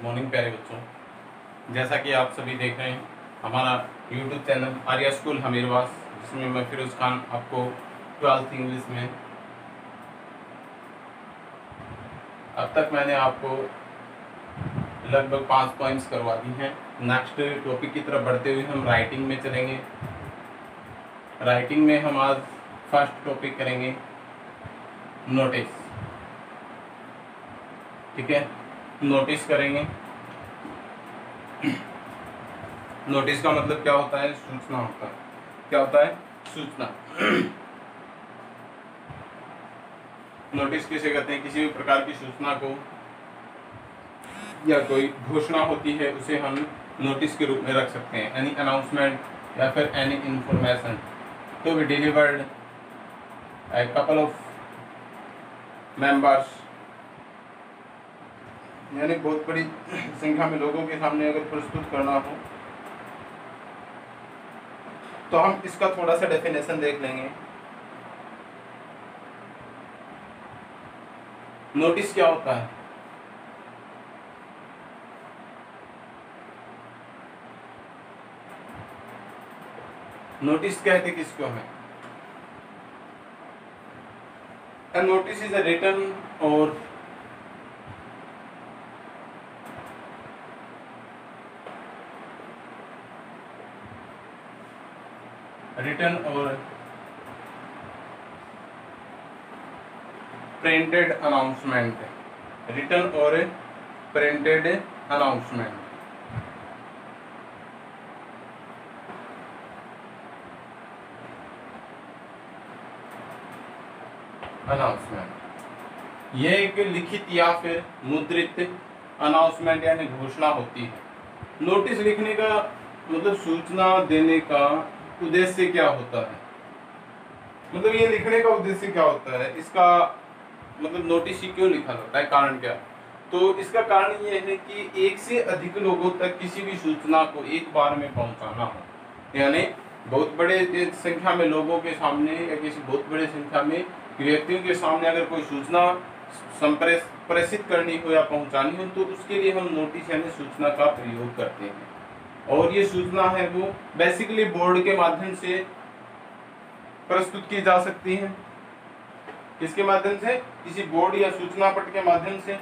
Good morning प्यारे बच्चों। जैसा कि आप सभी देख रहे हैं हमारा YouTube channel Arya school Hamirwas, जिसमें मैं फिरोज खान आपको 12th इंग्लिश में अब तक मैंने आपको लगभग 5 पॉइंट्स करवा दी हैं। नेक्स्ट टॉपिक की तरफ बढ़ते हुए हम राइटिंग में चलेंगे। राइटिंग में हम आज फर्स्ट टॉपिक करेंगे नोटिस। ठीक है, नोटिस करेंगे। नोटिस का मतलब क्या होता है? सूचना होता है। क्या होता है? सूचना। नोटिस किसे कहते हैं? किसी भी प्रकार की सूचना को या कोई घोषणा होती है उसे हम नोटिस के रूप में रख सकते हैं। एनी अनाउंसमेंट या फिर any information to be delivered a couple of members, यानी बहुत बड़ी संख्या में लोगों के सामने अगर प्रस्तुत करना हो तो हम इसका थोड़ा सा डेफिनेशन देख लेंगे। नोटिस क्या होता है? नोटिस कहते किसको हमें? A notice is a written or printed announcement. Written or printed announcement. Announcement यह एक लिखित या फिर मुद्रित अनाउंसमेंट यानी घोषणा होती है। नोटिस लिखने का मतलब सूचना देने का उद्देश्य क्या होता है? मतलब ये लिखने का उद्देश्य क्या होता है? इसका मतलब नोटिस ही क्यों लिखा जाता है? कारण क्या? तो इसका कारण ये है कि एक से अधिक लोगों तक किसी भी सूचना को एक बार में पहुंचाना हो, यानी बहुत बड़े संख्या में लोगों के सामने या किसी बहुत बड़े संख्या में व्यक्तियों के सामने अगर कोई सूचना प्रेषित करनी हो या पहुंचानी हो तो उसके लिए हम नोटिस यानी सूचना का प्रयोग करते हैं। और ये सूचना है वो बेसिकली बोर्ड के माध्यम से प्रस्तुत की जा सकती है। किसके माध्यम से? किसी बोर्ड या सूचना पट के माध्यम से,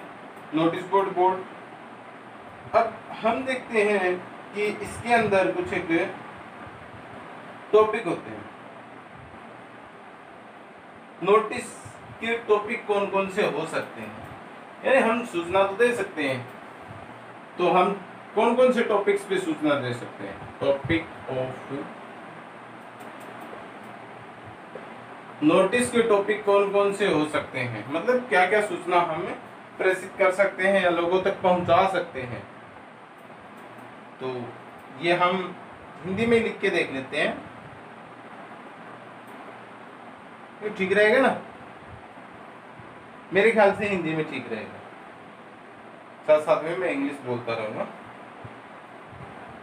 नोटिस बोर्ड। अब हम देखते हैं कि इसके अंदर कुछ एक टॉपिक होते हैं। नोटिस के टॉपिक कौन कौन से हो सकते हैं? यानी हम सूचना तो दे सकते हैं, तो हम कौन कौन से टॉपिक्स पे सूचना दे सकते हैं? टॉपिक ऑफ नोटिस के टॉपिक कौन कौन से हो सकते हैं? मतलब क्या क्या सूचना हम प्रेषित कर सकते हैं या लोगों तक पहुंचा सकते हैं। तो ये हम हिंदी में लिख के देख लेते हैं, ये ठीक रहेगा ना? मेरे ख्याल से हिंदी में ठीक रहेगा, साथ साथ में मैं इंग्लिश बोलता रहूंगा।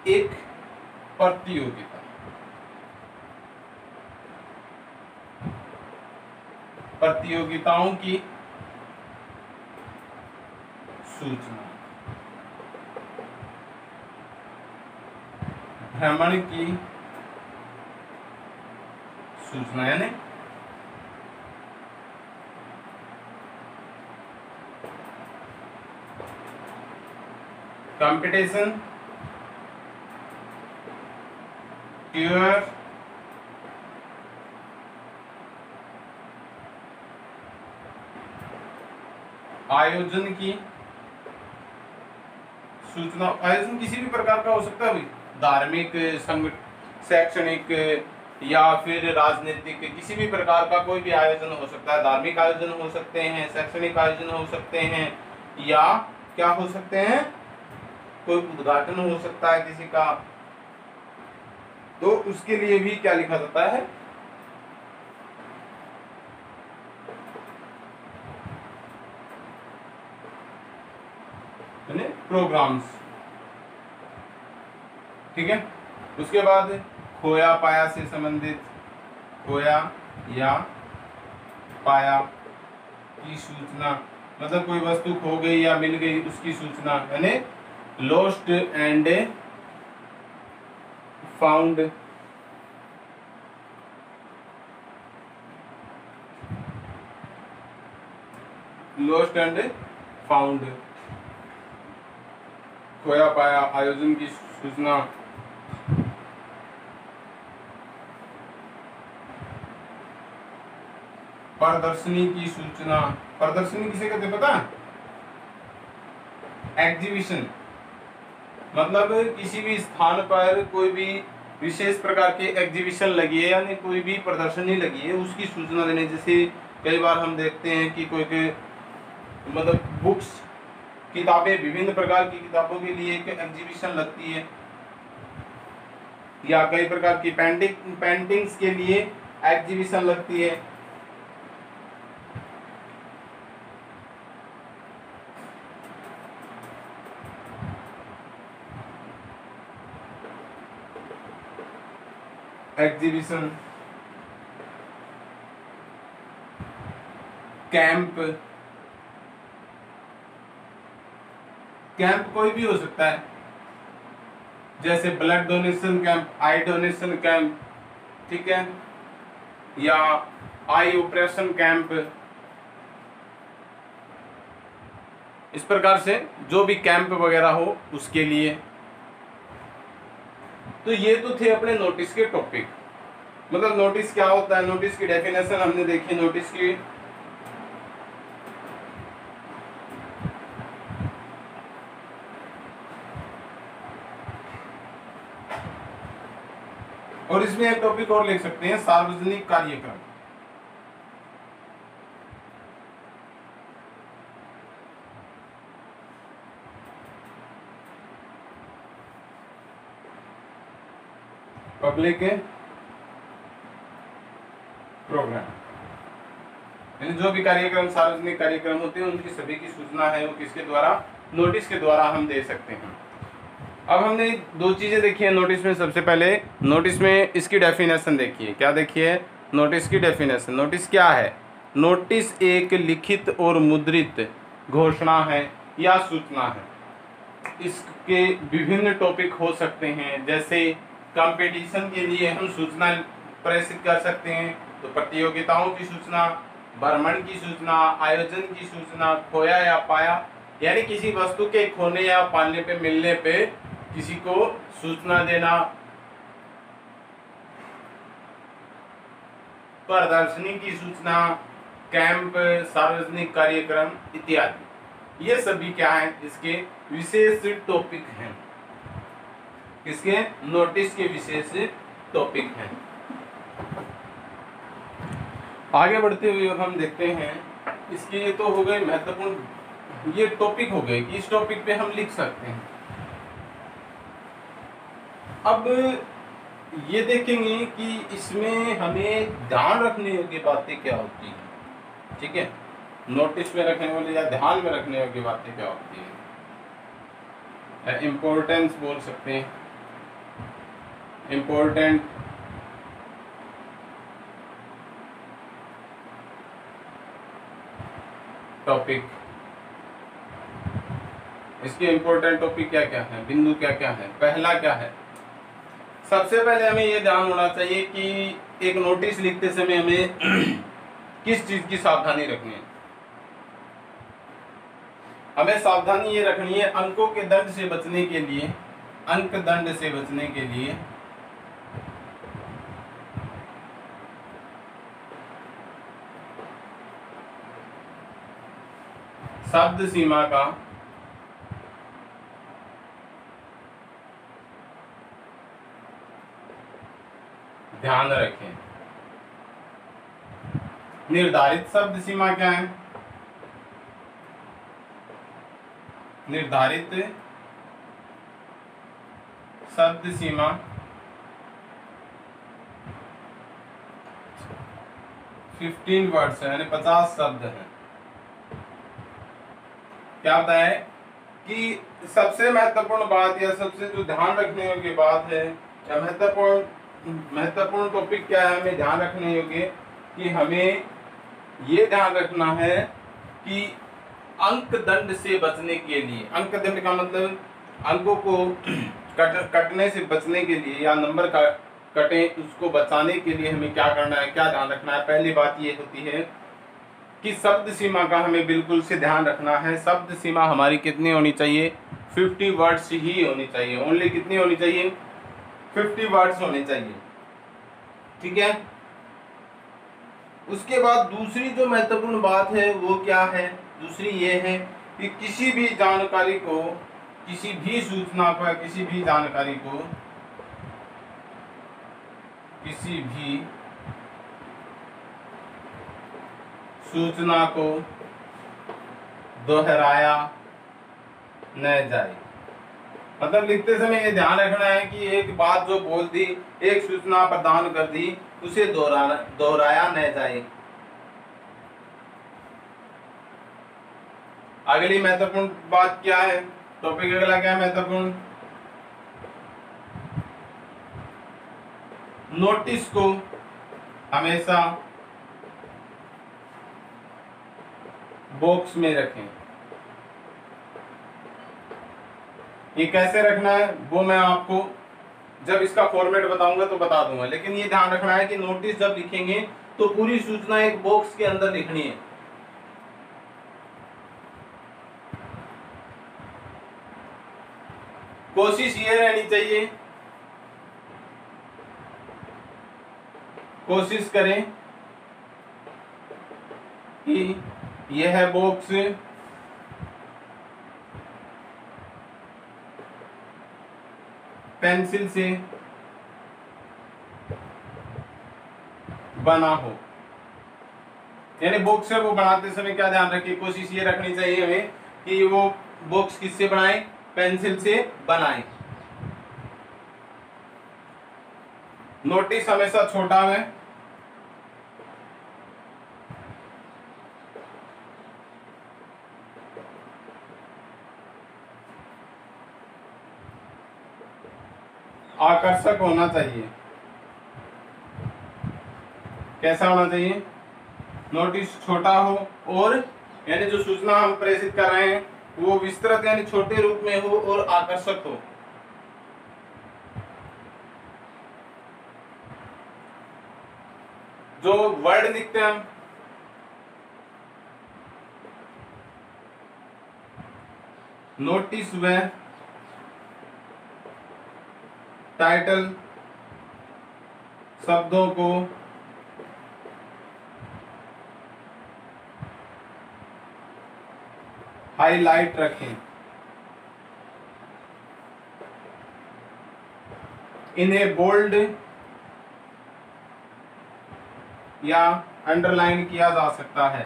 एक प्रतियोगिता, प्रतियोगिताओं की सूचना, भ्रमण की सूचना, यानी कंपटीशन, टूर, आयोजन की सूचना। आयोजन किसी भी प्रकार का हो सकता है, धार्मिक, शैक्षणिक या फिर राजनीतिक, किसी भी प्रकार का कोई भी आयोजन हो सकता है। धार्मिक आयोजन हो सकते हैं, शैक्षणिक आयोजन हो सकते हैं, या क्या हो सकते हैं? कोई उद्घाटन हो सकता है किसी का, तो उसके लिए भी क्या लिखा जाता है? प्रोग्राम्स। ठीक है, उसके बाद खोया पाया से संबंधित, खोया या पाया की सूचना, मतलब कोई वस्तु खो गई या मिल गई उसकी सूचना, यानी lost and found, lost and found, खोया पाया, आयोजन की सूचना, प्रदर्शनी की सूचना। प्रदर्शनी किसे कहते पता है? एग्जीबिशन, मतलब किसी भी स्थान पर कोई भी विशेष प्रकार की एग्जीबिशन लगी है, यानी कोई भी प्रदर्शनी लगी है, उसकी सूचना देने। जैसे कई बार हम देखते हैं कि कोई मतलब बुक्स, किताबें, विभिन्न प्रकार की किताबों के लिए एक एग्जीबिशन लगती है, या कई प्रकार की पेंटिंग्स के लिए एग्जीबिशन लगती है। एग्जीबिशन, कैंप, कैंप कोई भी हो सकता है, जैसे ब्लड डोनेशन कैंप, आई डोनेशन कैंप, ठीक है, या आई ऑपरेशन कैंप। इस प्रकार से जो भी कैंप वगैरह हो उसके लिए। तो ये तो थे अपने नोटिस के टॉपिक। मतलब नोटिस क्या होता है, नोटिस की डेफिनेशन हमने देखी, नोटिस की और इसमें एक टॉपिक और लिख सकते हैं, सार्वजनिक कार्यक्रम। पब्लिक प्रोग्राम, यानी जो भी कार्यक्रम, सार्वजनिक कार्यक्रम होते हैं, उनकी सभी की सूचना है वो किसके द्वारा, नोटिस के द्वारा हम दे सकते हैं। अब हमने दो चीजें देखी है नोटिस में। सबसे पहले नोटिस में इसकी डेफिनेशन देखिए। क्या देखिए? नोटिस की डेफिनेशन। नोटिस क्या है? नोटिस एक लिखित और मुद्रित घोषणा है या सूचना है। इसके विभिन्न टॉपिक हो सकते हैं, जैसे कंपटीशन के लिए हम सूचना प्रेषित कर सकते हैं, तो प्रतियोगिताओं की सूचना, भ्रमण की सूचना, आयोजन की सूचना, खोया या पाया, यानी किसी वस्तु के खोने या पाने पे, मिलने पे किसी को सूचना देना, प्रदर्शनी की सूचना, कैंप, सार्वजनिक कार्यक्रम इत्यादि। ये सभी क्या है? इसके विशेष टॉपिक हैं। इसके नोटिस के विशेष टॉपिक हैं। आगे बढ़ते हुए हम देखते हैं, इसके ये तो हो गए महत्वपूर्ण, ये टॉपिक हो गए कि इस टॉपिक पे हम लिख सकते हैं। अब ये देखेंगे कि इसमें हमें ध्यान रखने योग्य बातें क्या होती हैं। ठीक है, नोटिस में रखने वाले या ध्यान में रखने योग्य बातें क्या होती है, इम्पोर्टेंस बोल सकते हैं, इम्पोर्टेंट, टॉपिक। इसके इम्पोर्टेंट टॉपिक क्या क्या है, बिंदु क्या क्या है। पहला क्या है, सबसे पहले हमें यह ध्यान होना चाहिए कि एक नोटिस लिखते समय हमें किस चीज की सावधानी रखनी है। हमें सावधानी ये रखनी है अंकों के दंड से बचने के लिए, अंक दंड से बचने के लिए शब्द सीमा का ध्यान रखें। निर्धारित शब्द सीमा क्या है? निर्धारित शब्द सीमा 15 वर्ड्स है, यानी 50 शब्द हैं। क्या होता है कि सबसे महत्वपूर्ण बात या सबसे जो ध्यान रखने योग्य बात है या महत्वपूर्ण टॉपिक क्या है हमें ध्यान रखने योग्य, कि हमें ये ध्यान रखना है कि अंक दंड से बचने के लिए, अंक दंड का मतलब अंकों को कटने से बचने के लिए या नंबर का कटे उसको बचाने के लिए हमें क्या करना है, क्या ध्यान रखना है। पहली बात ये होती है कि शब्द सीमा का हमें बिल्कुल से ध्यान रखना है। शब्द सीमा हमारी कितनी होनी चाहिए, 50 वर्ड्स ही होनी चाहिए। ओनली कितनी होनी चाहिए, 50 वर्ड्स होने चाहिए, ठीक है। उसके बाद दूसरी जो महत्वपूर्ण बात है वो क्या है, दूसरी ये है कि किसी भी जानकारी को, किसी भी सूचना को, किसी भी जानकारी को, किसी भी सूचना को दोहराया न जाए। मतलब लिखते समय ये ध्यान रखना है कि एक बात जो बोल दी, एक सूचना प्रदान कर दी, उसे दोहराया न जाए। अगली महत्वपूर्ण बात क्या है, टॉपिक अगला क्या है महत्वपूर्ण, नोटिस को हमेशा बॉक्स में रखें। ये कैसे रखना है वो मैं आपको जब इसका फॉर्मेट बताऊंगा तो बता दूंगा, लेकिन ये ध्यान रखना है कि नोटिस जब लिखेंगे तो पूरी सूचना एक बॉक्स के अंदर लिखनी है। कोशिश ये रहनी चाहिए, कोशिश करें कि यह बॉक्स पेंसिल से बना हो। यानी बॉक्स है वो बनाते समय क्या ध्यान रखिए, कोशिश ये रखनी चाहिए हमें कि वो बॉक्स किससे बनाए, पेंसिल से बनाए। नोटिस हमेशा छोटा है, आकर्षक होना चाहिए। कैसा होना चाहिए, नोटिस छोटा हो और यानी जो सूचना हम प्रेषित कर रहे हैं वो विस्तृत यानी छोटे रूप में हो और आकर्षक हो। जो वर्ड लिखते हैं नोटिस व टाइटल शब्दों को हाईलाइट रखें, इन्हें बोल्ड या अंडरलाइन किया जा सकता है।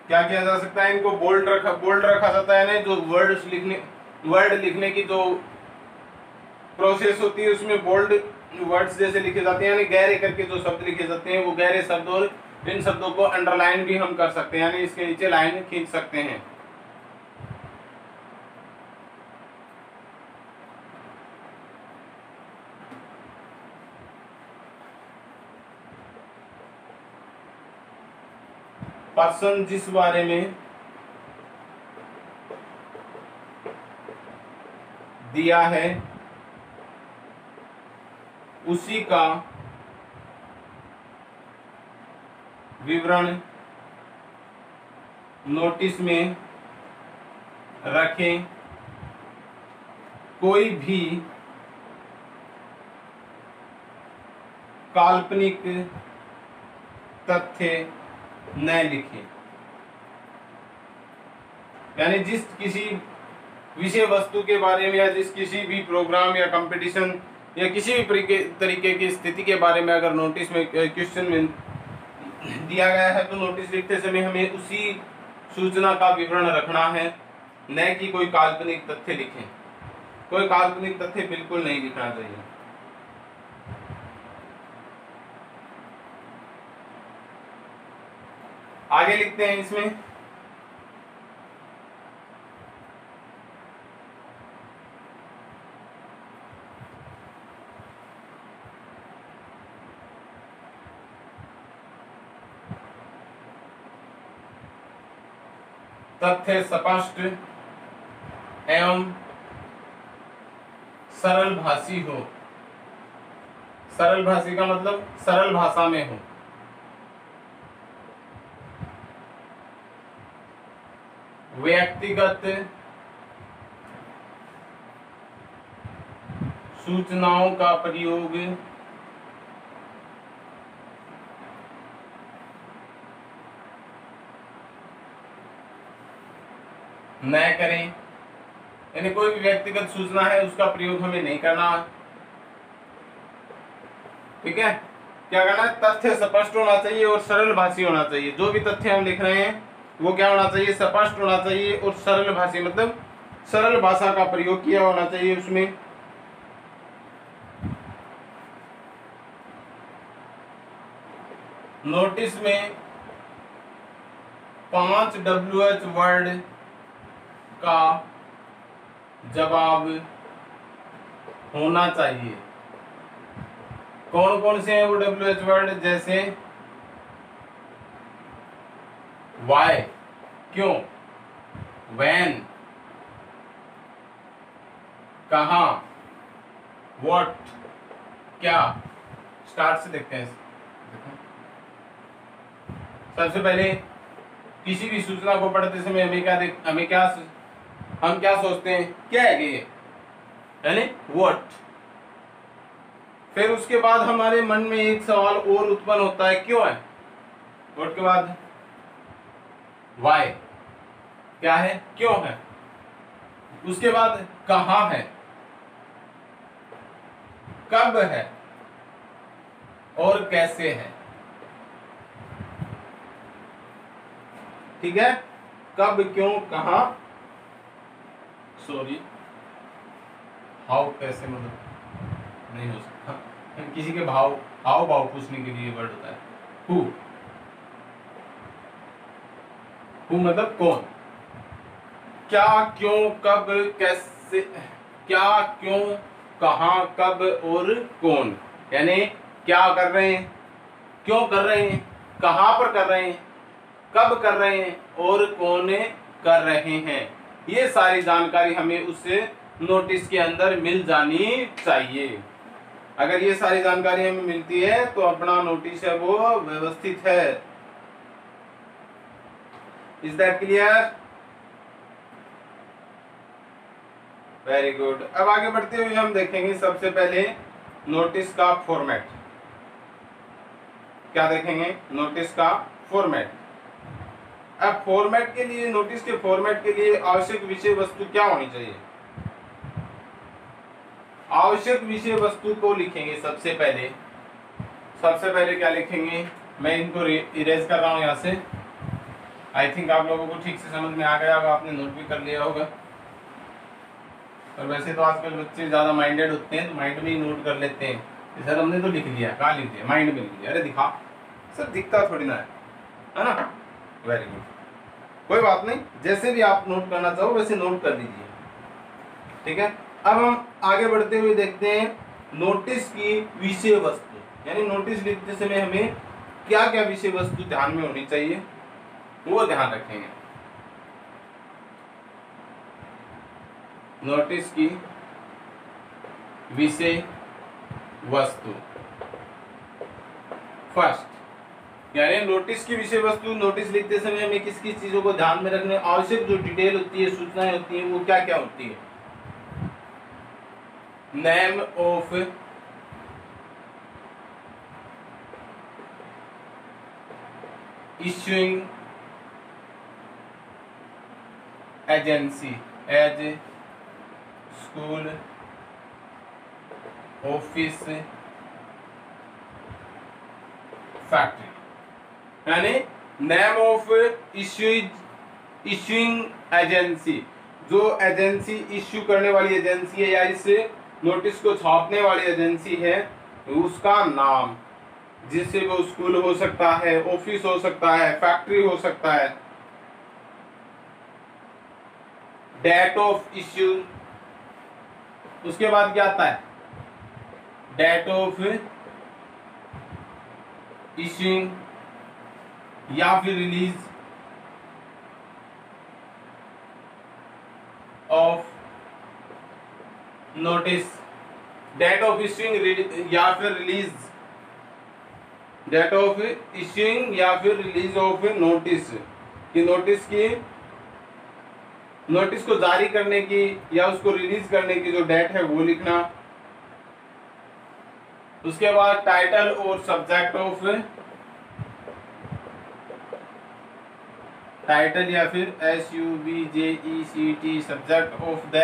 क्या किया जा सकता है, इनको बोल्ड रखा जाता है ना। जो वर्ड लिखने की जो प्रोसेस होती है उसमें बोल्ड वर्ड्स जैसे लिखे जाते हैं, यानी गहरे करके जो शब्द लिखे जाते हैं वो गहरे शब्द, और इन शब्दों को अंडरलाइन भी हम कर सकते हैं, यानी इसके नीचे लाइन खींच सकते हैं। पर्सन जिस बारे में दिया है उसी का विवरण नोटिस में रखें। कोई भी काल्पनिक तथ्य न लिखें। यानी जिस किसी विषय वस्तु के बारे में या जिस किसी भी प्रोग्राम या कंपटीशन या किसी भी तरीके की स्थिति के बारे में अगर नोटिस में क्वेश्चन में दिया गया है तो नोटिस लिखते समय हमें उसी सूचना का विवरण रखना है, न कि कोई काल्पनिक तथ्य लिखें। कोई काल्पनिक तथ्य बिल्कुल नहीं लिखना चाहिए। आगे लिखते हैं इसमें, तथ्य स्पष्ट एवं सरल भाषी हो। सरल भाषी का मतलब सरल भाषा में हो। व्यक्तिगत सूचनाओं का प्रयोग न करें, यानी कोई भी व्यक्तिगत सूचना है उसका प्रयोग हमें नहीं करना। ठीक है, क्या करना है? तथ्य स्पष्ट होना चाहिए और सरल भाषी होना चाहिए। जो भी तथ्य हम लिख रहे हैं वो क्या होना चाहिए? स्पष्ट होना चाहिए और सरल भाषी, मतलब सरल भाषा का प्रयोग किया होना चाहिए उसमें। नोटिस में 5 WH वर्ड का जवाब होना चाहिए। कौन कौन से हैं वो WH वर्ड? जैसे वाई क्यों, व्हेन कहाँ, व्हाट क्या। स्टार्ट से देखते हैं। सबसे पहले किसी भी सूचना को पढ़ते समय हम क्या सोचते हैं? क्या है ये, यानी व्हाट। फिर उसके बाद हमारे मन में एक सवाल और उत्पन्न होता है, क्यों है। व्हाट के बाद वाई, क्या है, क्यों है। उसके बाद कहाँ है, कब है और कैसे है। ठीक है, कब, क्यों, कहाँ, सॉरी हाउ, कैसे, मतलब नहीं हो सकता। किसी के हाव भाव पूछने के लिए वर्ड होता है हु मतलब कौन। क्या, क्यों, कब, कैसे, क्या, क्यों, कहाँ, कब और कौन, यानी क्या कर रहे हैं, क्यों कर रहे हैं, कहाँ पर कर रहे हैं, कब कर रहे हैं और कौन कर रहे हैं। ये सारी जानकारी हमें उस नोटिस के अंदर मिल जानी चाहिए। अगर ये सारी जानकारी हमें मिलती है तो अपना नोटिस है वो व्यवस्थित है। Is that clear? Very good. अब आगे बढ़ते हुए हम देखेंगे सबसे पहले नोटिस का फॉर्मेट। क्या देखेंगे? नोटिस का फॉर्मेट। अब फॉर्मेट के लिए, नोटिस के फॉर्मेट के लिए आवश्यक विषय वस्तु क्या होनी चाहिए? आवश्यक विषय वस्तु को लिखेंगे सबसे पहले। क्या लिखेंगे? मैं इनको इरेज कर रहा हूं यहां से। आई थिंक आप लोगों को ठीक से समझ में आ गया होगा, आपने नोट भी कर लिया होगा। और वैसे तो आजकल बच्चे ज्यादा माइंडेड होते हैं तो माइंड में ही नोट कर लेते हैं। सर हमने तो लिख लिया, कहाँ लिख दिया? माइंड में लिख दिया। अरे दिखा सर, दिखता थोड़ी ना है ना। वेरी गुड, कोई बात नहीं, जैसे भी आप नोट करना चाहो वैसे नोट कर लीजिए। ठीक है, अब हम आगे बढ़ते हुए देखते हैं नोटिस की विषय वस्तु, यानी नोटिस लिखते समय हमें क्या क्या विषय वस्तु ध्यान में होनी चाहिए वो ध्यान रखेंगे। नोटिस की विषय वस्तु फर्स्ट, यानी नोटिस की विषय वस्तु, नोटिस लिखते समय हमें किस किस चीजों को ध्यान में रखने, आवश्यक जो डिटेल होती है, सूचनाएं होती हैं, वो क्या क्या होती है। Name of issuing agency as school, office, factory, यानी नेम ऑफ इश्यूइंग एजेंसी, जो एजेंसी इश्यू करने वाली एजेंसी है या इस नोटिस को छापने वाली एजेंसी है उसका नाम, जिससे वो स्कूल हो सकता है, ऑफिस हो सकता है, फैक्ट्री हो सकता है। डेट ऑफ इश्यू, उसके बाद क्या आता है? डेट ऑफ इश्यूइंग या फिर release notice, date of issuing या फिर रिलीज, डेट ऑफ इश्यूइंग या फिर रिलीज ऑफ नोटिस, कि नोटिस को जारी करने की या उसको रिलीज करने की जो डेट है वो लिखना। उसके बाद टाइटल और सब्जेक्ट ऑफ, टाइटल या फिर SUBJECT, subject of the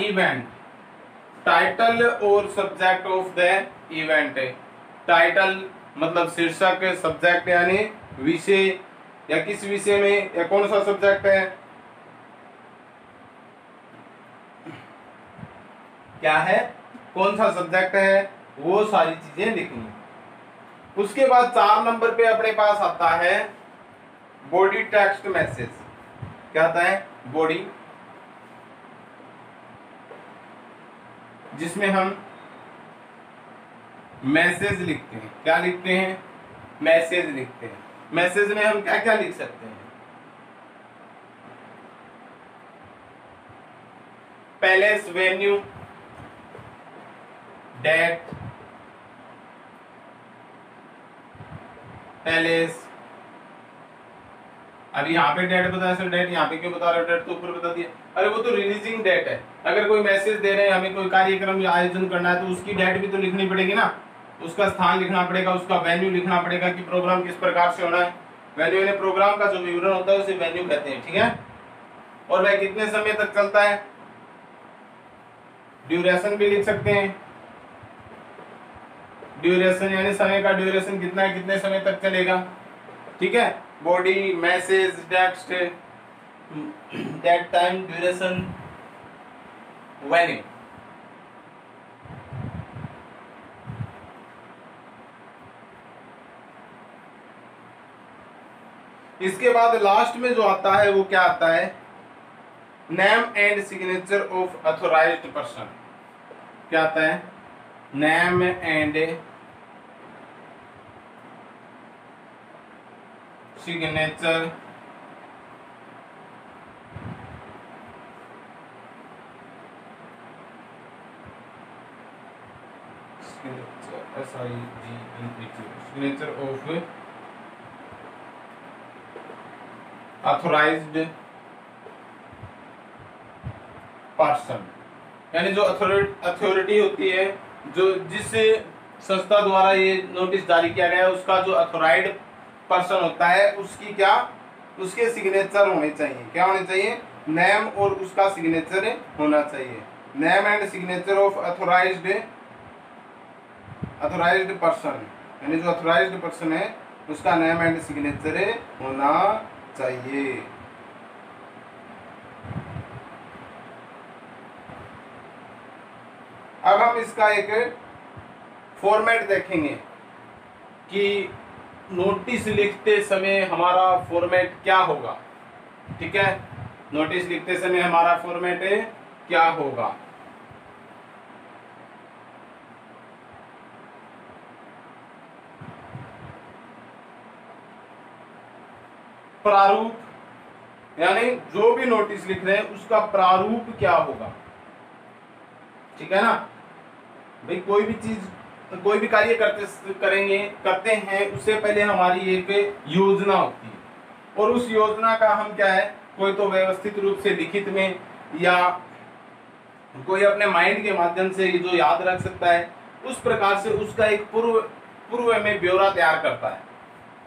event, title और subject of the event. Title मतलब शीर्षक, सब्जेक्ट यानी विषय, या किस विषय में या कौन सा सब्जेक्ट है, क्या है, कौन सा सब्जेक्ट है, वो सारी चीजें लिखनी। उसके बाद 4 नंबर पे अपने पास आता है बॉडी टेक्स्ट मैसेज। क्या आता है? बॉडी, जिसमें हम मैसेज लिखते हैं। क्या लिखते हैं? मैसेज लिखते हैं। मैसेज में हम क्या क्या लिख सकते हैं? Palace, venue, date, palace. अब यहाँ पे डेट बताया सर, डेट यहाँ पे क्यों बता रहे हो? डेट तो ऊपर बता दिया। अरे वो तो रिलीजिंग डेट है। अगर कोई मैसेज दे रहे हैं, हमें कोई कार्यक्रम आयोजन करना है, तो उसकी डेट भी तो लिखनी पड़ेगी ना, उसका स्थान लिखना पड़ेगा, उसका वेन्यू लिखना पड़ेगा कि प्रोग्राम किस प्रकार से होना है। वेन्यू यानी प्रोग्राम का जो विवरण होता है उसे वेन्यू कहते हैं, ठीक है। और वह कितने समय तक चलता है, ड्यूरेशन भी लिख सकते हैं। ड्यूरेशन यानी समय का ड्यूरेशन कितना है, कितने समय तक चलेगा, ठीक है। Body, message, text, date, time, duration, venue. इसके बाद लास्ट में जो आता है वो क्या आता है? Name and signature of authorised person. क्या आता है? Name and signature signature of authorised person, यानी जो अथॉरिटी होती है, जो जिस संस्था द्वारा ये नोटिस जारी किया गया है, उसका जो अथोराइज्ड पर्सन होता है, उसकी क्या, उसके सिग्नेचर होने चाहिए। क्या होने चाहिए? नेम और उसका सिग्नेचर होना चाहिए। Name and signature of authorised person, यानी जो अथोराइज्ड पर्सन है उसका नेम एंड सिग्नेचर होना चाहिए। अब हम इसका एक फॉर्मेट देखेंगे कि नोटिस लिखते समय हमारा फॉर्मेट क्या होगा, ठीक है। नोटिस लिखते समय हमारा फॉर्मेट क्या होगा? प्रारूप, यानी जो भी नोटिस लिख रहे हैं उसका प्रारूप क्या होगा, ठीक है ना भाई। कोई भी चीज, कोई भी कार्य करते हैं, उससे पहले हमारी एक योजना होती है, और उस योजना का हम क्या है, कोई तो व्यवस्थित रूप से लिखित में, या कोई अपने माइंड के माध्यम से जो याद रख सकता है, उस प्रकार से उसका एक पूर्व में ब्यौरा तैयार करता है।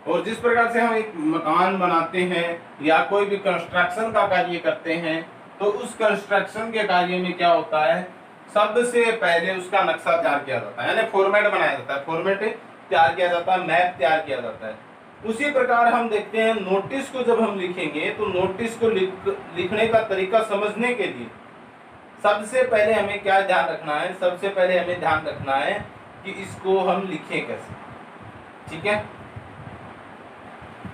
और जिस प्रकार से हम एक मकान बनाते हैं या कोई भी कंस्ट्रक्शन का कार्य करते हैं, तो उस कंस्ट्रक्शन के कार्य में क्या होता है, सबसे पहले उसका नक्शा तैयार किया जाता है, यानी फॉर्मेट बनाया जाता है, फॉर्मेट तैयार किया जाता है, मैप तैयार किया जाता है। उसी प्रकार हम देखते हैं नोटिस को जब हम लिखेंगे, तो नोटिस को लिखने का तरीका समझने के लिए सबसे पहले हमें क्या ध्यान रखना है? सबसे पहले हमें ध्यान रखना है कि इसको हम लिखें कैसे, ठीक है।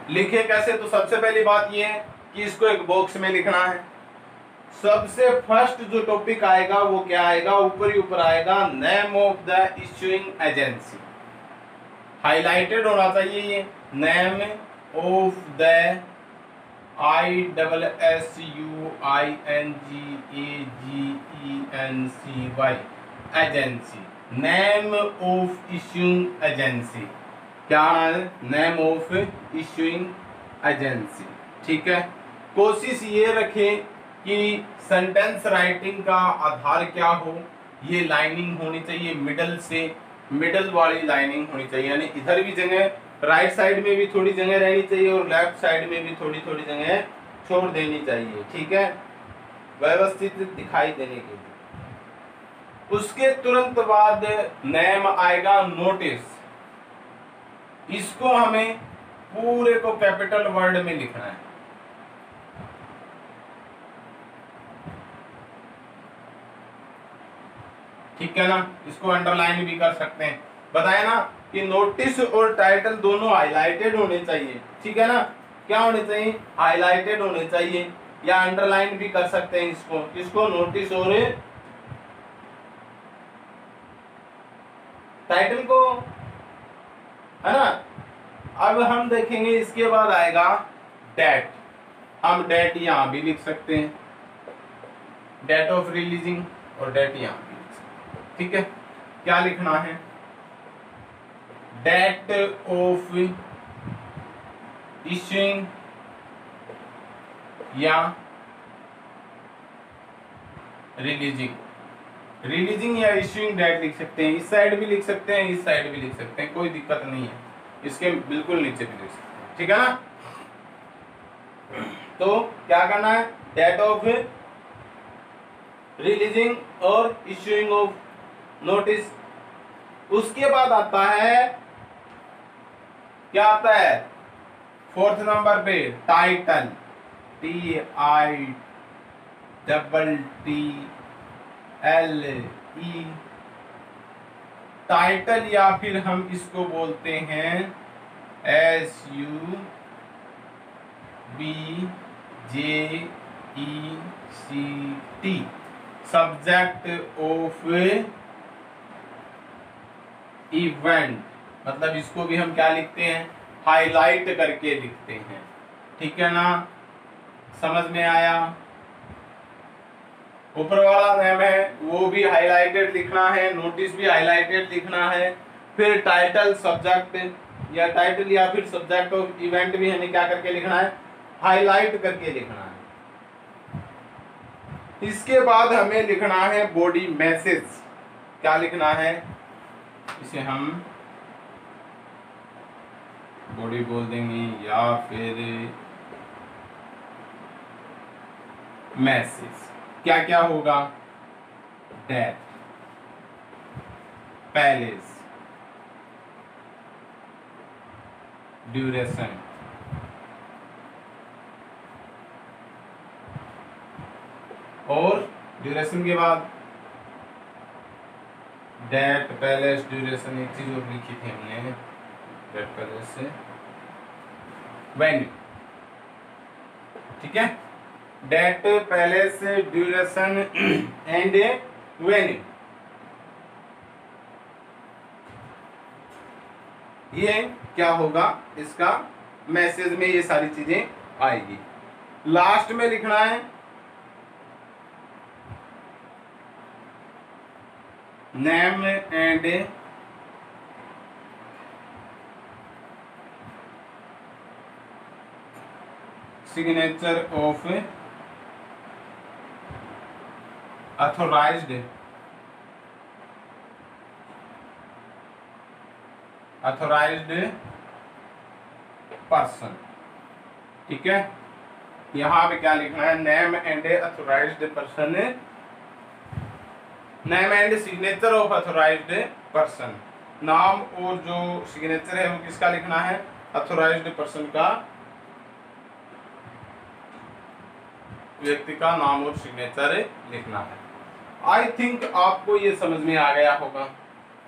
लिखे कैसे? तो सबसे पहली बात यह है कि इसको एक बॉक्स में लिखना है। सबसे फर्स्ट जो टॉपिक आएगा वो क्या आएगा? ऊपर ही ऊपर आएगा, name of the issuing agency. Highlighted होना चाहिए ये, name of the ISSUINGAGENCY, agency, name of issuing agency. क्या है? Name of issuing agency. ठीक है, कोशिश ये रखें कि सेंटेंस राइटिंग का आधार क्या हो, ये लाइनिंग होनी चाहिए, मिडल से मिडल वाली लाइनिंग होनी चाहिए, यानी इधर भी जगह, राइट साइड में भी थोड़ी जगह रहनी चाहिए और लेफ्ट साइड में भी थोड़ी थोड़ी जगह छोड़ देनी चाहिए। ठीक है, व्यवस्थित दिखाई देने के लिए। उसके तुरंत बाद नेम आएगा नोटिस। इसको हमें पूरे को कैपिटल वर्ड में लिखना है। ठीक है ना, इसको अंडरलाइन भी कर सकते हैं। बताया ना कि नोटिस और टाइटल दोनों हाईलाइटेड होने चाहिए। ठीक है ना, क्या होने चाहिए? हाईलाइटेड होने चाहिए, या अंडरलाइन भी कर सकते हैं इसको नोटिस और टाइटल को, है ना। अब हम देखेंगे इसके बाद आएगा डेट। हम डेट यहां भी लिख सकते हैं, डेट ऑफ रिलीजिंग, और डेट यहां भी लिख सकते हैं। ठीक है, क्या लिखना है? डेट ऑफ इश्यूइंग या रिलीजिंग, रिलीजिंग या इश्यूइंग डेट लिख सकते हैं। इस साइड भी लिख सकते हैं, इस साइड भी लिख सकते हैं, कोई दिक्कत नहीं है। इसके बिल्कुल नीचे भी लिख सकते हैं। ठीक है ना। तो क्या करना है? डेट ऑफ रिलीजिंग और इश्यूइंग ऑफ नोटिस। उसके बाद आता है, क्या आता है? फोर्थ नंबर पे टाइटल, TITTLE, टाइटल, या फिर हम इसको बोलते हैं SUBJECT, सब्जेक्ट ऑफ इवेंट। मतलब इसको भी हम क्या लिखते हैं? हाईलाइट करके लिखते हैं। ठीक है ना, समझ में आया? ऊपर वाला नेम है वो भी हाईलाइटेड लिखना है, नोटिस भी हाईलाइटेड लिखना है, फिर टाइटल, सब्जेक्ट या टाइटल या फिर सब्जेक्ट ऑफ इवेंट भी हमें क्या करके लिखना है? हाईलाइट करके लिखना है। इसके बाद हमें लिखना है बॉडी मैसेज। क्या लिखना है? इसे हम बॉडी बोल देंगे या फिर मैसेज। क्या क्या होगा? डेट, पैलेस, ड्यूरेशन, और ड्यूरेशन के बाद डेट, पैलेस, ड्यूरेशन, एक चीज और लिखी थी हमने, डेट, पैलेस से वेन्यू। ठीक है, date, palace, duration and venue. ये क्या होगा? इसका मैसेज में ये सारी चीजें आएगी। लास्ट में लिखना है name and signature of authorised person. ठीक है, यहां पे क्या लिखना है? Name and authorised person, name and signature of authorised person. नाम और जो सिग्नेचर है वो किसका लिखना है? अथोराइज्ड पर्सन का, व्यक्ति का नाम और सिग्नेचर लिखना है। आई थिंक आपको ये समझ में आ गया होगा।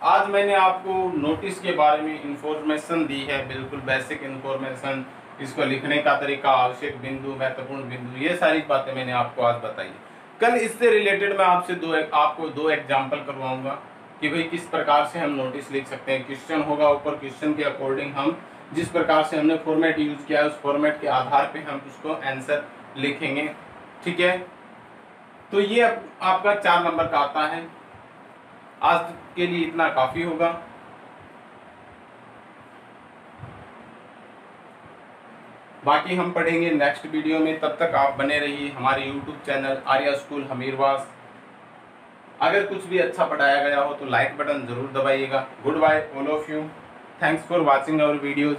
आज मैंने आपको नोटिस के बारे में इंफॉर्मेशन दी है, बिल्कुल बेसिक इंफॉर्मेशन, इसको लिखने का तरीका, आवश्यक बिंदु, महत्वपूर्ण बिंदु, ये सारी बातें मैंने आपको आज बताई। कल इससे रिलेटेड मैं आपसे आपको दो एग्जाम्पल करवाऊंगा कि भाई किस प्रकार से हम नोटिस लिख सकते हैं। क्वेश्चन होगा ऊपर, क्वेश्चन के अकॉर्डिंग हम जिस प्रकार से हमने फॉर्मेट यूज किया है उस फॉर्मेट के आधार पे हम उसको आंसर लिखेंगे। ठीक है, तो ये आपका 4 नंबर का आता है। आज के लिए इतना काफी होगा। बाकी हम पढ़ेंगे नेक्स्ट वीडियो में। तब तक आप बने रहिए हमारे YouTube channel Arya school Hamirwas. अगर कुछ भी अच्छा पढ़ाया गया हो तो लाइक बटन जरूर दबाइएगा। Goodbye all of you, thanks for watching our videos.